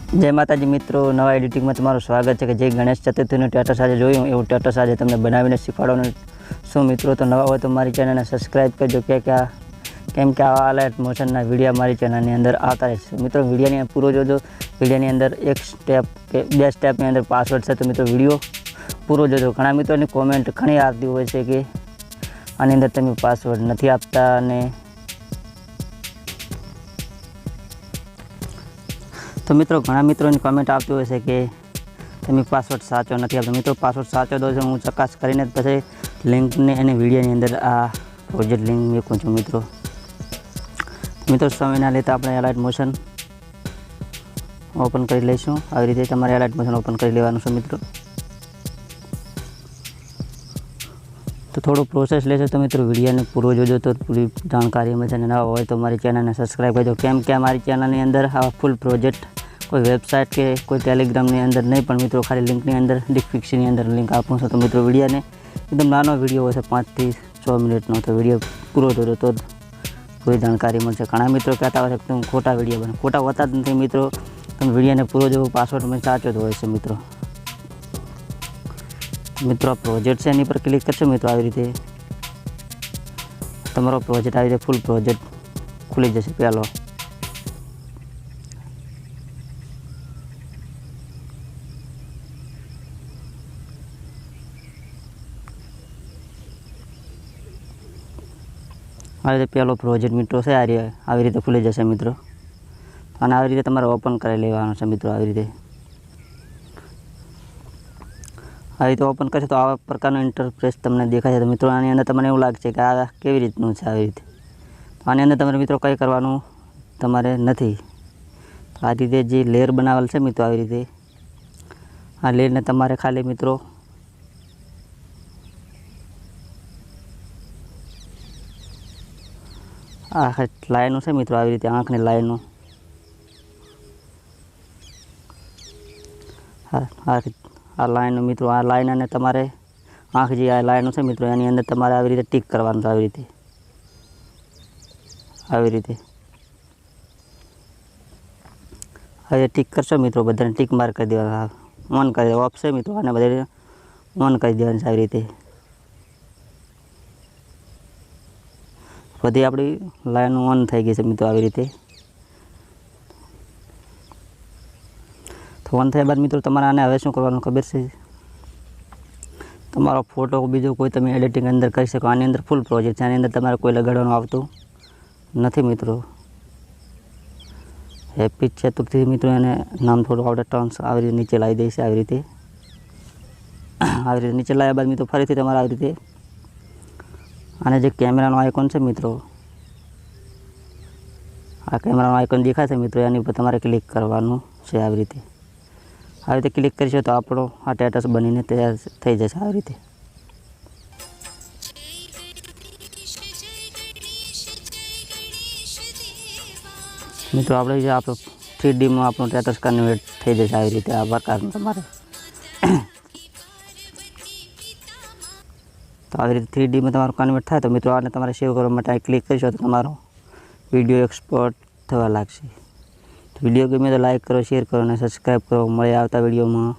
जय माताजी मित्रों, नवा एडिटिंग में तमारुं स्वागत है कि जे गणेश चतुर्थी स्टेटस आज जोयुं एवुं स्टेटस आज तमने बनावीने शीखवाडवानुं छुं। मित्रों तो नवा होय तो मारी चेनल ने सब्सक्राइब करजो केम के आवा अलाइट मोशनना विडियो मारी चेनलनी अंदर आता रहेशे। मित्रों विडियोनी पूरो जोजो। विडियोनी अंदर एक स्टेप के बे स्टेपनी अंदर पासवर्ड छे, तो मित्रों विडियो पूरो जोजो। घणा मित्रोनी कॉमेंट घणी आवती होय छे कि आनी अंदर तमे पासवर्ड नथी आपता अने तो मित्रों घणा मित्रों की कमेंट आती हो कि तमे पासवर्ड साचो नहीं आपता। मित्रों पासवर्ड साचो दो हूँ चकास करीने पछी लिंक ने एनी विडियोनी अंदर आ प्रोजेक्ट लिंक मूकूँ छूँ। मित्रों समय ना लेता अपने अलाइट मोशन ओपन कर लईशुं। आ रीते तमारे अलाइट मोशन ओपन कर लेवानुं छे। मित्रों तो थोड़ो प्रोसेस लेशे, तो मित्रों विडियो ने पूरो जोजो तो पूरी जानकारी मळशे। नवा होय तो मारी चेनल ने सब्सक्राइब करजो केम के मारी चेनल नी अंदर आ फूल प्रोजेक्ट कोई वेबसाइट के कोई टेलिग्राम नी अंदर नहीं, पण मित्रों खाली लिंक नी अंदर डिस्क्रिप्शन नी अंदर लिंक आपूँ छूं। तो मित्रों विडियो ने एकदम नानो विडियो होय 5 થી 6 मिनिटनो, तो विडियो पूरो जोजो तो पूरी जानकारी मळशे। घणा मित्रों कहता होय कि खोटा विडियो बने, खोटा होता ज नथी। मित्रों तमे विडियो ने पूरो जो पासवर्ड में साचो ज होय छे। मित्रों प्रोजेक्ट है एनी पर क्लिक करशो। मित्रों आ रीते तमारो प्रोजेक्ट आ रीते फूल प्रोजेक्ट खुली जशे। पहलो आ रीते पहलो प्रोजेक्ट मित्रों से आ रीते खुली जशे। मित्रों अने आ रीते तमारे ओपन करावी लेवानो छे। मित्रों आ रीते आ रीते ओपन करशो तो आवा प्रकारनो इंटरफेस तमने देखाय। तो मित्रों आनी अंदर तमने एवुं लागशे कि आ केवी रीतनुं छे। आ रीते तो आनी अंदर तमारे मित्रों कई करवानुं तमारे नथी। तो आ रीते जे लेयर बनावेल छे मित्रों आ रीते आ लेयर ने तमारे खाली मित्रों आ लाइनों छे। मित्रों आ रीते आँखनी लाइनों आ लाइन मित्रों आ लाइन ने तमारे आँख जी आ लाइनों छे मित्रों एनी अंदर तमारे आ रीते टीक करवानुं छे। आ रीते टीक करशो। मित्रों बधाने टीक मार्क कर देवाना, ऑन कर देवाना। ऑफ छे मित्रों आने बधाने ऑन कर देवानी छे। आ रीते बधी आपणी लाइन ऑन थई गई छे। मित्रों आ रीते तो ऑन थया बाद मित्रों तमारे आने हवे शुं करवानुं खबर छे? तमारो फोटो बीजो कोई तमे एडिटिंग अंदर करी शको। आनी अंदर फूल प्रोजेक्ट है, आनी अंदर तमारे कोई लगाडवानुं आवतुं नथी। मित्रों हैप्पी चतुर्थी मित्रों एने नाम थोड़ो आवडे टर्न्स आ रीते नीचे लाई दईश। आ रीते नीचे लाया बाद मित्रों फरीथी तमारे आ रीते आने जे कैमरानो आइकॉन छे मित्रों आ कैमरानो आइकॉन देखाय छे मित्रों एनी पर तमारे क्लिक करवानुं छे। आ रीते क्लिक करीशो तो आपणो आ स्टेटस बनीने तैयार थई जशे। आ रीते मित्रों आपणे जे आपणो 3D में आपणो स्टेटस कन्वर्ट थई जशे। आ रीते आ प्रकारनुं तमारे तो आ रीते 3D में तमारुं कन्वर्ट थाय तो मित्रों आने तमारे सेव करवा माटे क्लिक करीशो तो तमारो विडियो एक्सपोर्ट थवा लागशे। तो विडियो गमे तो लाइक करो, शेर करो और सब्सक्राइब करो। मळे आवता विडियो में।